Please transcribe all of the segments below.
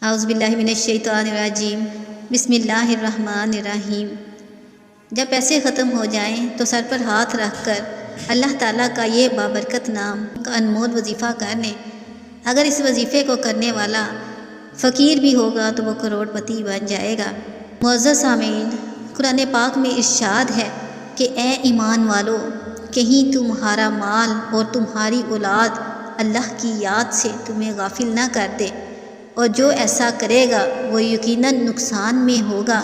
اعوذ باللہ من الشیطان الرجیم، بسم اللہ الرحمن الرحیم۔ جب پیسے ختم ہو جائیں تو سر پر ہاتھ رکھ کر اللہ تعالیٰ کا یہ بابرکت نام کا انمول وظیفہ کر لیں۔ اگر اس وظیفے کو کرنے والا فقیر بھی ہوگا تو وہ کروڑ پتی بن جائے گا۔ معزز سامعین، قرآن پاک میں ارشاد ہے کہ اے ایمان والو، کہیں تمہارا مال اور تمہاری اولاد اللہ کی یاد سے تمہیں غافل نہ کر دے، اور جو ایسا کرے گا وہ یقیناً نقصان میں ہوگا۔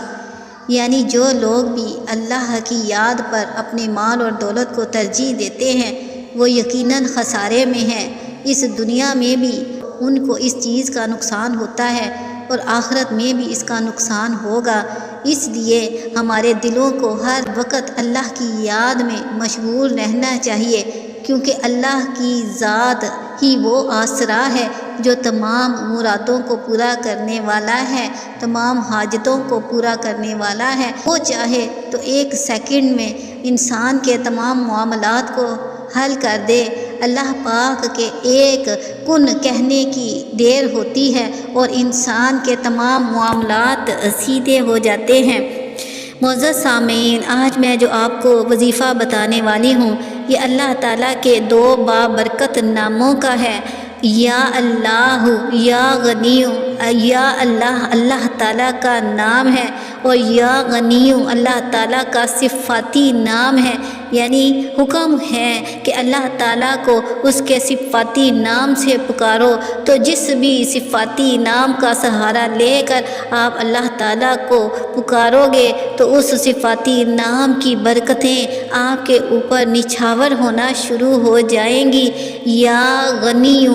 یعنی جو لوگ بھی اللہ کی یاد پر اپنے مال اور دولت کو ترجیح دیتے ہیں وہ یقیناً خسارے میں ہیں۔ اس دنیا میں بھی ان کو اس چیز کا نقصان ہوتا ہے اور آخرت میں بھی اس کا نقصان ہوگا۔ اس لیے ہمارے دلوں کو ہر وقت اللہ کی یاد میں مشغول رہنا چاہیے، کیونکہ اللہ کی ذات ہی وہ آسرا ہے جو تمام مرادوں کو پورا کرنے والا ہے، تمام حاجتوں کو پورا کرنے والا ہے۔ وہ چاہے تو ایک سیکنڈ میں انسان کے تمام معاملات کو حل کر دے۔ اللہ پاک کے ایک کن کہنے کی دیر ہوتی ہے اور انسان کے تمام معاملات سیدھے ہو جاتے ہیں۔ معزز سامعین، آج میں جو آپ کو وظیفہ بتانے والی ہوں یہ اللہ تعالیٰ کے دو بابرکت ناموں کا ہے۔ یا اللہ، یا غنی، یا اللہ اللہ تعالیٰ کا نام ہے، اور یا غنی اللہ تعالیٰ کا صفاتی نام ہے۔ یعنی حکم ہے کہ اللہ تعالیٰ کو اس کے صفاتی نام سے پکارو۔ تو جس بھی صفاتی نام کا سہارا لے کر آپ اللہ تعالیٰ کو پکارو گے تو اس صفاتی نام کی برکتیں آپ کے اوپر نچھاور ہونا شروع ہو جائیں گی۔ یا غنی،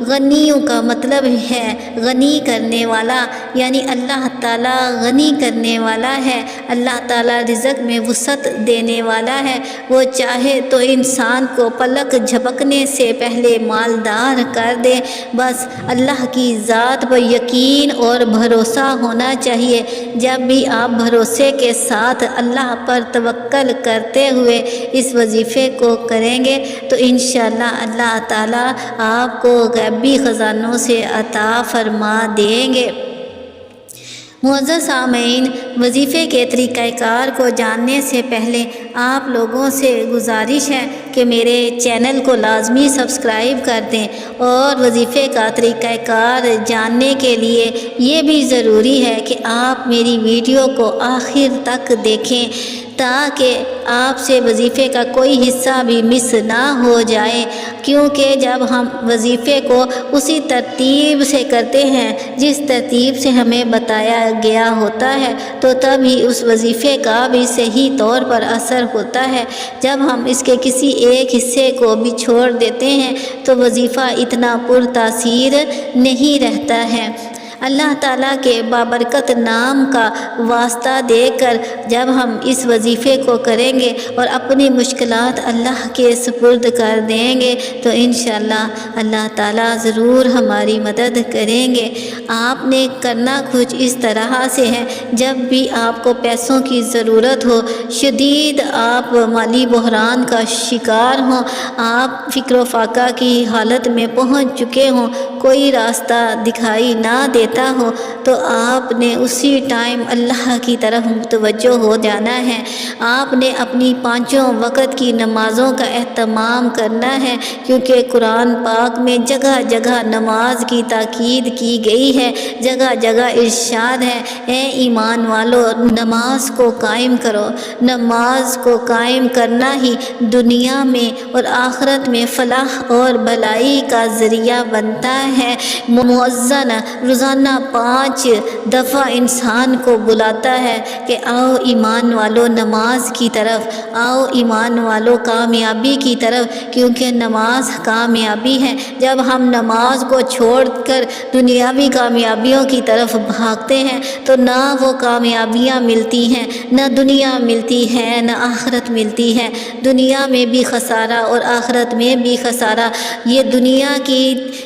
غنی کا مطلب ہے غنی کرنے والا، یعنی اللہ تعالیٰ غنی کرنے والا ہے۔ اللہ تعالیٰ رزق میں وسعت دینے والا ہے۔ وہ چاہے تو انسان کو پلک جھپکنے سے پہلے مالدار کر دے۔ بس اللہ کی ذات پر یقین اور بھروسہ ہونا چاہیے۔ جب بھی آپ بھروسے کے ساتھ اللہ پر توکل کرتے ہوئے اس وظیفے کو کریں گے تو انشاءاللہ اللہ تعالیٰ آپ کو غیبی خزانوں سے عطا فرما دیں گے۔ معزز سامعین، وظیفے کے طریقہ کار کو جاننے سے پہلے آپ لوگوں سے گزارش ہے کہ میرے چینل کو لازمی سبسکرائب کر دیں، اور وظیفے کا طریقہ کار جاننے کے لیے یہ بھی ضروری ہے کہ آپ میری ویڈیو کو آخر تک دیکھیں تاکہ آپ سے وظیفے کا کوئی حصہ بھی مس نہ ہو جائے، کیونکہ جب ہم وظیفے کو اسی ترتیب سے کرتے ہیں جس ترتیب سے ہمیں بتایا گیا ہوتا ہے تو تب ہی اس وظیفے کا بھی صحیح طور پر اثر ہوتا ہے۔ جب ہم اس کے کسی ایک حصے کو بھی چھوڑ دیتے ہیں تو وظیفہ اتنا پر تاثیر نہیں رہتا ہے۔ اللہ تعالیٰ کے بابرکت نام کا واسطہ دے کر جب ہم اس وظیفے کو کریں گے اور اپنی مشکلات اللہ کے سپرد کر دیں گے تو انشاءاللہ اللہ تعالیٰ ضرور ہماری مدد کریں گے۔ آپ نے کرنا کچھ اس طرح سے ہے، جب بھی آپ کو پیسوں کی ضرورت ہو، شدید آپ مالی بحران کا شکار ہوں، آپ فکر و فاقہ کی حالت میں پہنچ چکے ہوں، کوئی راستہ دکھائی نہ دیتا ہو، تو آپ نے اسی ٹائم اللہ کی طرف متوجہ ہو جانا ہے۔ آپ نے اپنی 5 وقت کی نمازوں کا اہتمام کرنا ہے، کیونکہ قرآن پاک میں جگہ جگہ نماز کی تاکید کی گئی ہے، جگہ جگہ ارشاد ہے اے ایمان والو نماز کو قائم کرو۔ نماز کو قائم کرنا ہی دنیا میں اور آخرت میں فلاح اور بھلائی کا ذریعہ بنتا ہے۔ مؤذن روزانہ 5 دفعہ انسان کو بلاتا ہے کہ آؤ ایمان والو نماز کی طرف، آؤ ایمان والو کامیابی کی طرف، کیونکہ نماز کامیابی ہے۔ جب ہم نماز کو چھوڑ کر دنیاوی کامیابیوں کی طرف بھاگتے ہیں تو نہ وہ کامیابیاں ملتی ہیں، نہ دنیا ملتی ہے، نہ آخرت ملتی ہے۔ دنیا میں بھی خسارہ اور آخرت میں بھی خسارہ۔ یہ دنیا کی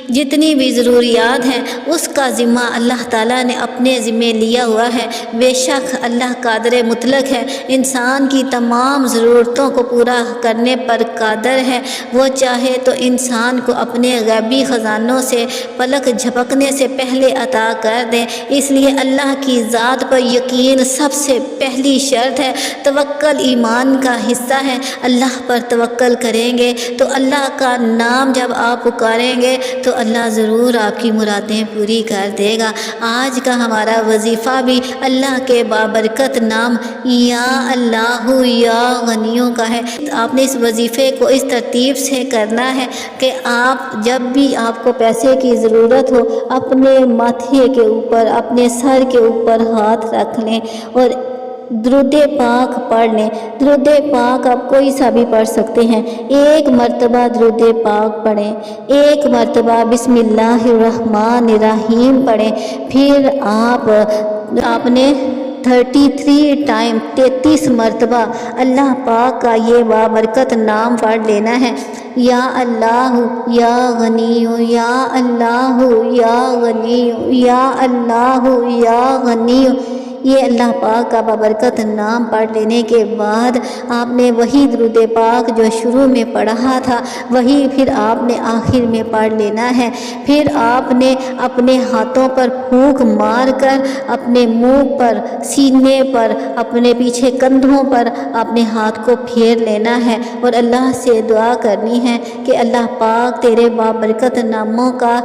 جتنی بھی ضروریات ہیں اس کا ذمہ ذمہ اللہ تعالیٰ نے اپنے ذمے لیا ہوا ہے۔ بے شک اللہ قادر مطلق ہے، انسان کی تمام ضرورتوں کو پورا کرنے پر قادر ہے۔ وہ چاہے تو انسان کو اپنے غیبی خزانوں سے پلک جھپکنے سے پہلے عطا کر دے۔ اس لیے اللہ کی ذات پر یقین سب سے پہلی شرط ہے۔ توکل ایمان کا حصہ ہے۔ اللہ پر توکل کریں گے تو اللہ کا نام جب آپ پکاریں گے تو اللہ ضرور آپ کی مرادیں پوری کر دے گا۔ آج کا ہمارا وظیفہ بھی اللہ کے بابرکت نام یا اللہ یا غنیوں کا ہے۔ آپ نے اس وظیفے کو اس ترتیب سے کرنا ہے کہ آپ جب بھی آپ کو پیسے کی ضرورت ہو اپنے ماتھے کے اوپر، اپنے سر کے اوپر ہاتھ رکھ لیں اور درود پاک پڑھ لیں۔ درود پاک آپ کوئی سا بھی پڑھ سکتے ہیں۔ ایک مرتبہ درود پاک پڑھیں، ایک مرتبہ بسم اللہ الرحمن الرحیم پڑھیں، پھر آپ نے 33 مرتبہ اللہ پاک کا یہ بابرکت نام پڑھ لینا ہے۔ یا اللہ یا غنی یا اللہ یا غنی یا اللہ یا غنی، یہ اللہ پاک کا بابرکت نام پڑھ لینے کے بعد آپ نے وہی درود پاک جو شروع میں پڑھا تھا وہی پھر آپ نے آخر میں پڑھ لینا ہے۔ پھر آپ نے اپنے ہاتھوں پر پھونک مار کر اپنے منہ پر، سینے پر، اپنے پیچھے کندھوں پر اپنے ہاتھ کو پھیر لینا ہے اور اللہ سے دعا کرنی ہے کہ اللہ پاک تیرے بابرکت ناموں کا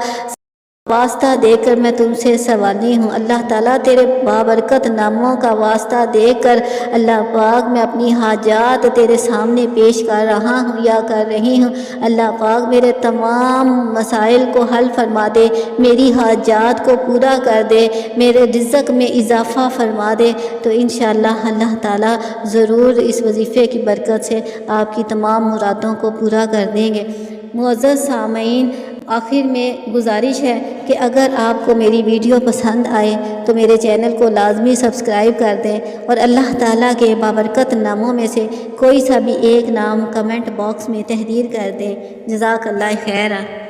واسطہ دے کر میں تم سے سوالی ہوں۔ اللہ تعالیٰ تیرے بابرکت ناموں کا واسطہ دے کر اللہ پاک میں اپنی حاجات تیرے سامنے پیش کر رہا ہوں یا کر رہی ہوں۔ اللہ پاک میرے تمام مسائل کو حل فرما دے، میری حاجات کو پورا کر دے، میرے رزق میں اضافہ فرما دے، تو انشاءاللہ اللہ تعالیٰ ضرور اس وظیفے کی برکت سے آپ کی تمام مرادوں کو پورا کر دیں گے۔ معزز سامعین، آخر میں گزارش ہے کہ اگر آپ کو میری ویڈیو پسند آئے تو میرے چینل کو لازمی سبسکرائب کر دیں اور اللہ تعالیٰ کے بابرکت ناموں میں سے کوئی سا بھی ایک نام کمنٹ باکس میں تحریر کر دیں۔ جزاک اللہ خیرہ۔